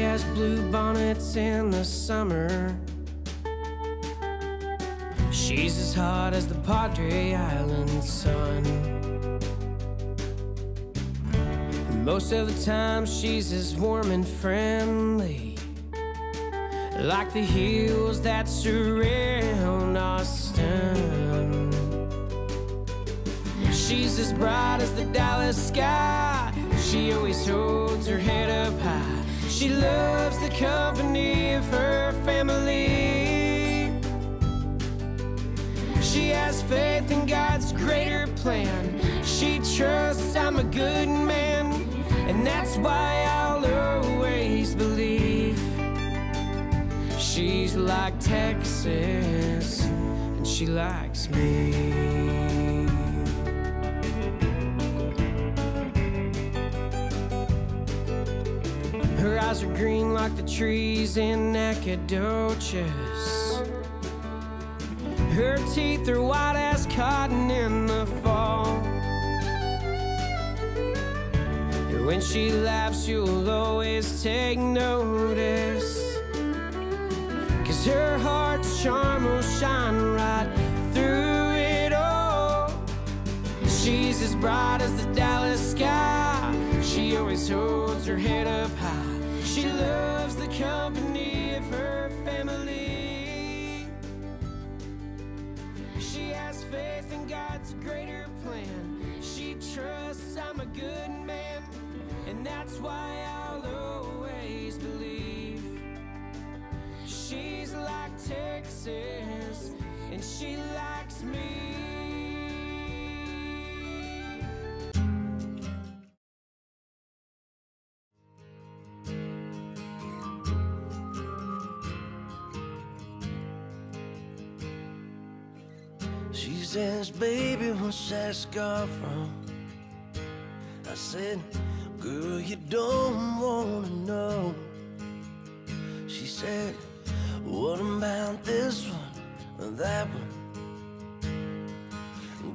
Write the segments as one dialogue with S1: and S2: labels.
S1: has blue bonnets in the summer. She's as hot as the Padre Island sun. And most of the time she's as warm and friendly, like the hills that surround Austin. She's as bright as the Dallas sky. She always holds her head up high. She loves the company of her family. She has faith in God's greater plan. She trusts I'm a good man, and that's why I'll always believe. She's like Texas, and she likes me. Her eyes are green like the trees in Nacogdoches. Her teeth are white as cotton in the fall. And when she laughs, you'll always take notice, 'cause her heart's charm will shine right through it all. She's as bright as the Dallas sky. She always holds her head up high. She loves the company of her family. She has faith in God's greater plan. She trusts I'm a good man, and that's why I'll always believe. She's like Texas, and she likes me. She says, baby, what's that scar from? I said, girl, you don't wanna know. She said, what about this one or that one?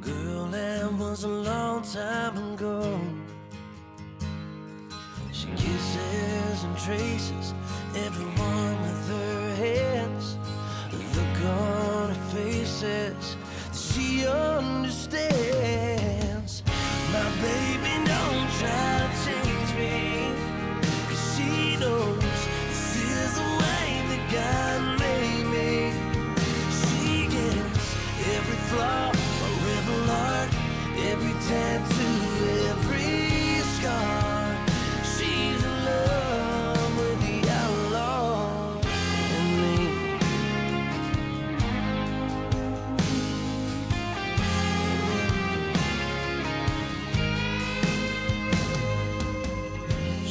S1: Girl, that was a long time ago. She kisses and traces everyone with her hands. Look on her faces, she understands. My baby, don't try to change me, 'cause she knows this is the way that God made me. She gets every flaw, every heart, every tattoo, every scar. She's in love with the outlaw and me.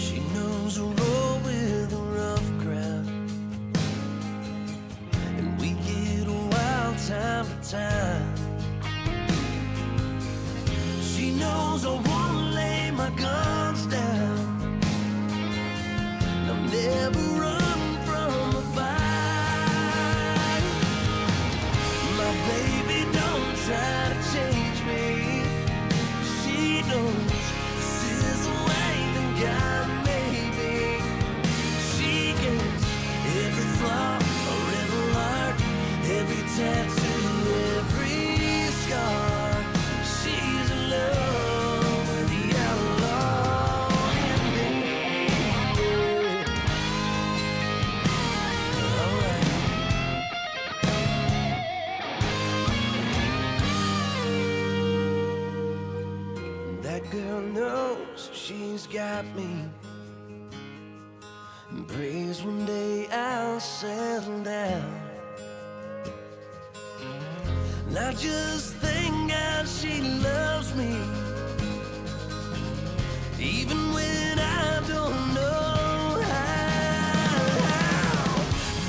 S1: She knows we'll roll with a rough crowd, and we get wild time to time. She knows I won't lay my guns down. I'll never run from a fight. My baby, don't try to change me. She knows this is the way that God made me. She gets every flaw, every heart, every tattoo, every scar. She's in love with the outlaw and me. Alright. That girl knows she's got me, and prays one day I'll settle down. And I just thank God she loves me, even when I don't know how.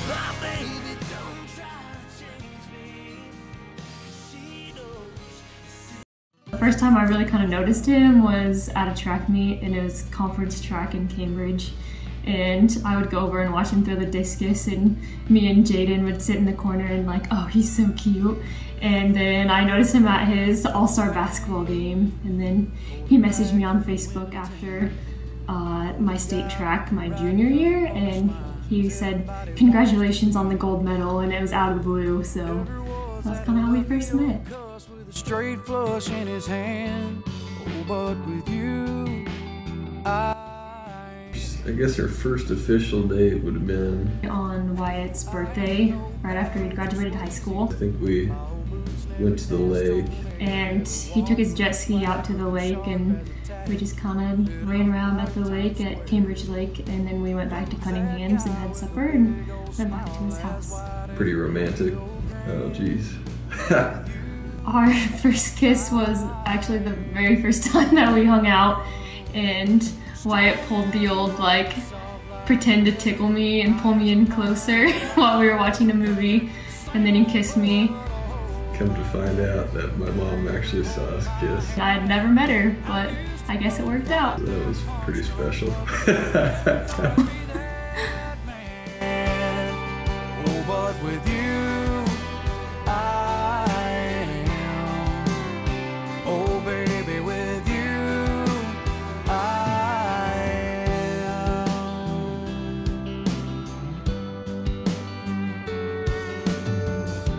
S1: My baby, don't try to change me, 'cause she knows.
S2: The first time I really kind of noticed him was at a track meet, and it was conference track in Cambridge. And I would go over and watch him throw the discus, and me and Jaden would sit in the corner and like, oh, he's so cute. And then I noticed him at his all-star basketball game, and then he messaged me on Facebook after my state track my junior year, and he said, "Congratulations on the gold medal," and it was out of the blue, so that's kind of how we first met.
S1: Straight flush in his hand, oh, but with you,
S3: I guess her first official date would have been
S2: on Wyatt's birthday, right after he graduated high school.
S3: I think we went to the lake.
S2: And he took his jet ski out to the lake, and we just kind of ran around at the lake at Cambridge Lake, and then we went back to Cunningham's and had supper and went back to his house.
S3: Pretty romantic. Oh geez.
S2: Our first kiss was actually the very first time that we hung out, and Wyatt pulled the old like pretend to tickle me and pull me in closer while we were watching a movie, and then he kissed me.
S3: Come to find out that my mom actually saw us kiss.
S2: I had never met her, but I guess it worked out.
S3: That was pretty special.
S1: oh, but with you, I am. Oh, baby, with you, I am.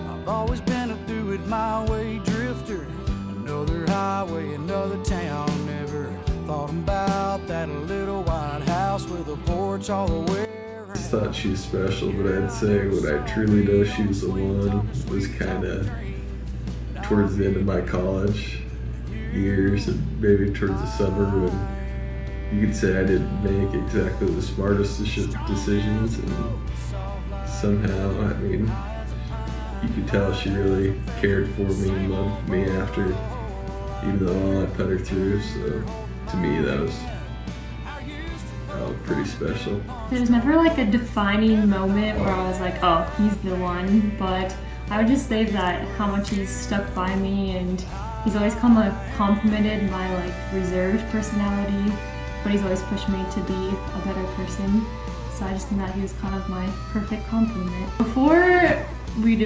S1: I've always been a do-it my way drifter. Another highway, another town. Never thought about that little white house with a porch all the way around.
S3: I thought she was special, but I'd say when I truly know she was the one was kind of towards the end of my college years, and maybe towards the summer when you could say I didn't make exactly the smartest decisions, and somehow, I mean, you could tell she really cared for me and loved me after, even though I put her through, so to me that was pretty special.
S2: There was never like a defining moment where I was like, oh, he's the one, but I would just say that how much he's stuck by me, and he's always complimented my like reserved personality, but he's always pushed me to be a better person. So I just think that he was kind of my perfect compliment. Before we'd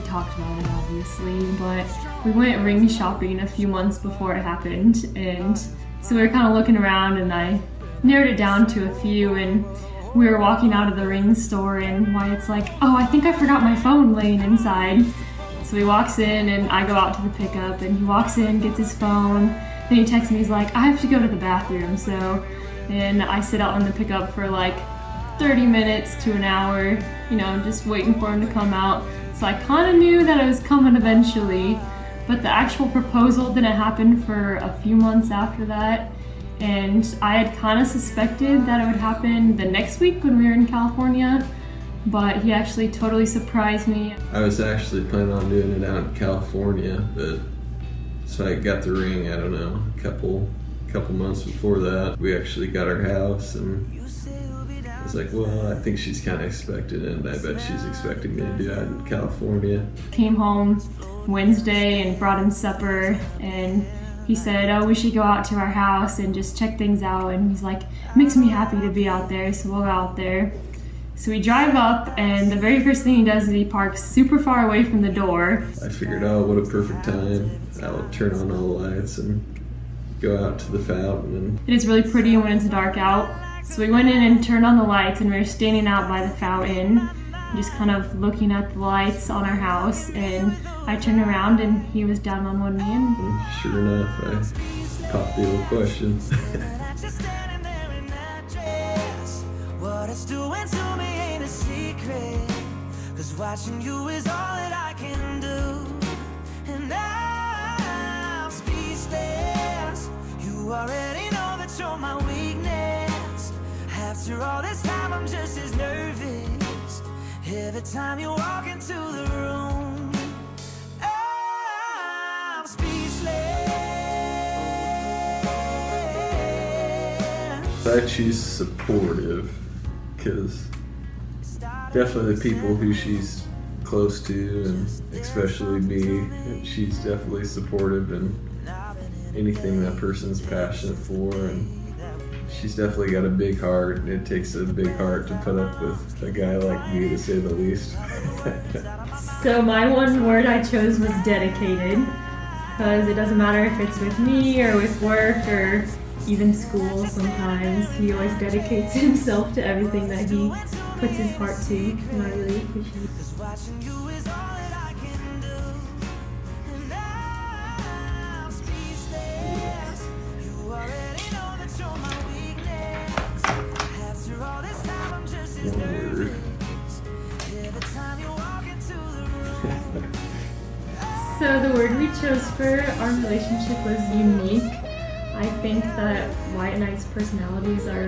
S2: talked about it obviously, but we went ring shopping a few months before it happened, and so we were kind of looking around, and I narrowed it down to a few, and we were walking out of the ring store, and Wyatt's like, oh, I think I forgot my phone laying inside. So he walks in, and I go out to the pickup, and he walks in, gets his phone, then he texts me, he's like, I have to go to the bathroom, and I sit out on the pickup for like 30 minutes to an hour, you know, just waiting for him to come out. So I kind of knew that it was coming eventually, but the actual proposal didn't happen for a few months after that. And I had kind of suspected that it would happen the next week when we were in California, but he actually totally surprised me.
S3: I was actually planning on doing it out in California, but so I got the ring, I don't know, a couple months before that. We actually got our house, and I was like, well, I think she's kind of expecting it, and I bet she's expecting me to do that in California.
S2: Came home Wednesday and brought him supper, and he said, oh, we should go out to our house and just check things out. And he's like, it makes me happy to be out there, so we'll go out there. So we drive up, and the very first thing he does is he parks super far away from the door.
S3: I figured, oh, what a perfect time. I'll turn on all the lights and go out to the fountain.
S2: It is really pretty when it's dark out. So we went in and turned on the lights, and we were standing out by the fountain, just kind of looking at the lights on our house, and I turned around and he was down on one knee.
S3: And sure enough, I popped the old question.
S1: What it's doing to me ain't a secret, 'cause watching you is all that I can do. And I'm speechless. You already know that you're my weakness. After all this time, I'm just as nervous every time you walk into the room. I'm speechless.
S3: I choose supportive, because definitely the people who she's close to, and especially me, she's definitely supportive in anything that person's passionate for, and she's definitely got a big heart, and it takes a big heart to put up with a guy like me, to say the least.
S2: So my one word I chose was dedicated, because it doesn't matter if it's with me or with work or even school sometimes. He always dedicates himself to everything that he puts his heart to, and I really appreciate it. So the word we chose for our relationship was unique. I think that Wyatt and I's personalities are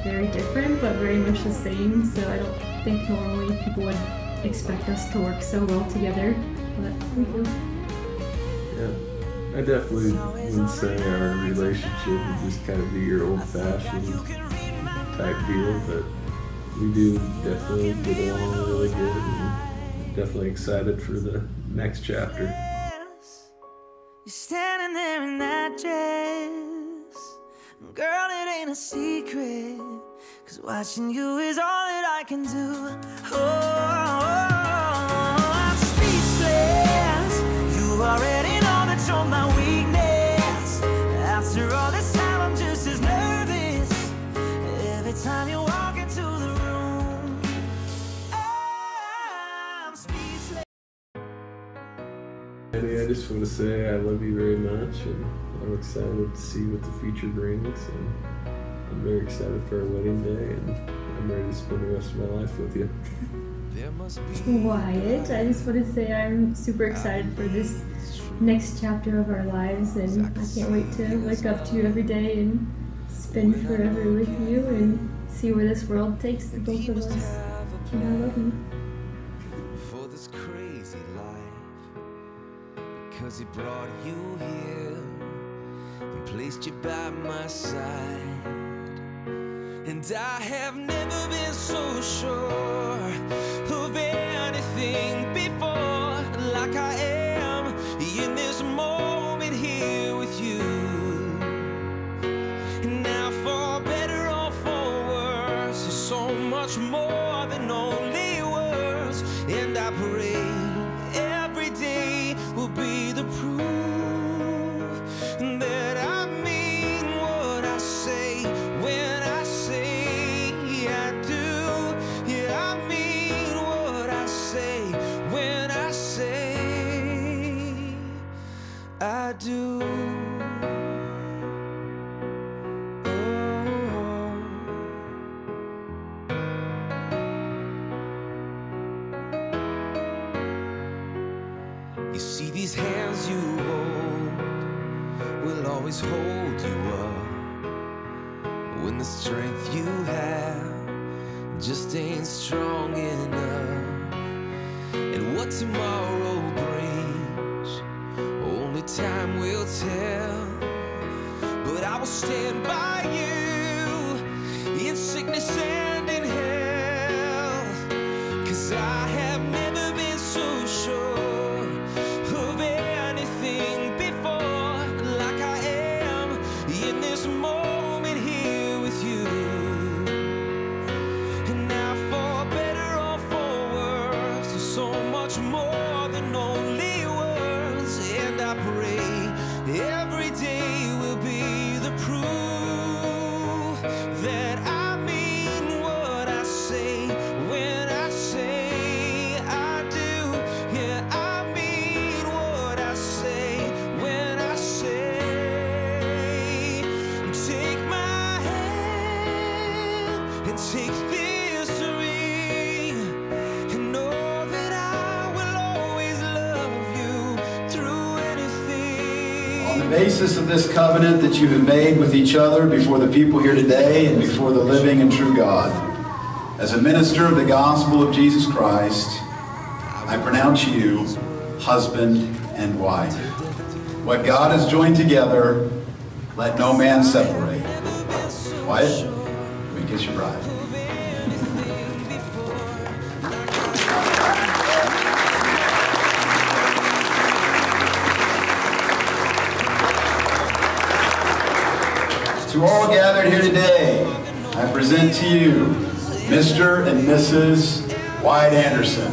S2: very different, but very much the same, so I don't think normally people would expect us to work so well together, but we do.
S3: Yeah, I definitely would say our relationship would just kind of be your old-fashioned type deal, but we do definitely get along really good, and definitely excited for the next chapter.
S1: You're standing there in that dress, girl, it ain't a secret, 'cause watching you is all that I can do. I'm speechless. You already know that you're my weakness. After all this time, I'm just as nervous every time you walk into the room. I'm speechless.
S3: Annie, I just want to say I love you very much, and I'm excited to see what the future brings, and I'm very excited for our wedding day, and I'm ready to spend the rest of my life with you.
S2: Wyatt, I just want to say I'm super excited for this next chapter of our lives, and I can't wait to look up to you every day and spend forever with you and see where this world takes the both of us. And I love you.
S1: For this crazy life, because he brought you here and placed you by my side, and I have never been so sure of anything before, like I am in this moment here with you. And now for better or for worse, there's so much more than only words, and I pray every day will be the proof that I mean what I say when I say I do. Yeah, I mean what I say when I say I do. You see, these hands you hold will always hold you up when the strength you have just ain't strong enough. And what tomorrow brings, only time will tell. But I will stand by you in sickness and in health, 'cause I have never been so sure of anything before, like I am in this moment here with you. And now for better or for worse, there's so much more than only words, and I pray every day will be the proof that I mean what I say when I say I do. Yeah, I mean what I say when I say. Take my hand and take this ring, and know that I will always love you through anything.
S4: On the basis of this covenant that you have made with each other before the people here today and before the living and true God, as a minister of the gospel of Jesus Christ, I pronounce you husband and wife. What God has joined together, let no man separate. Wyatt, let me kiss your bride. To all gathered here today, I present to you Mr. and Mrs. Wyatt Anderson.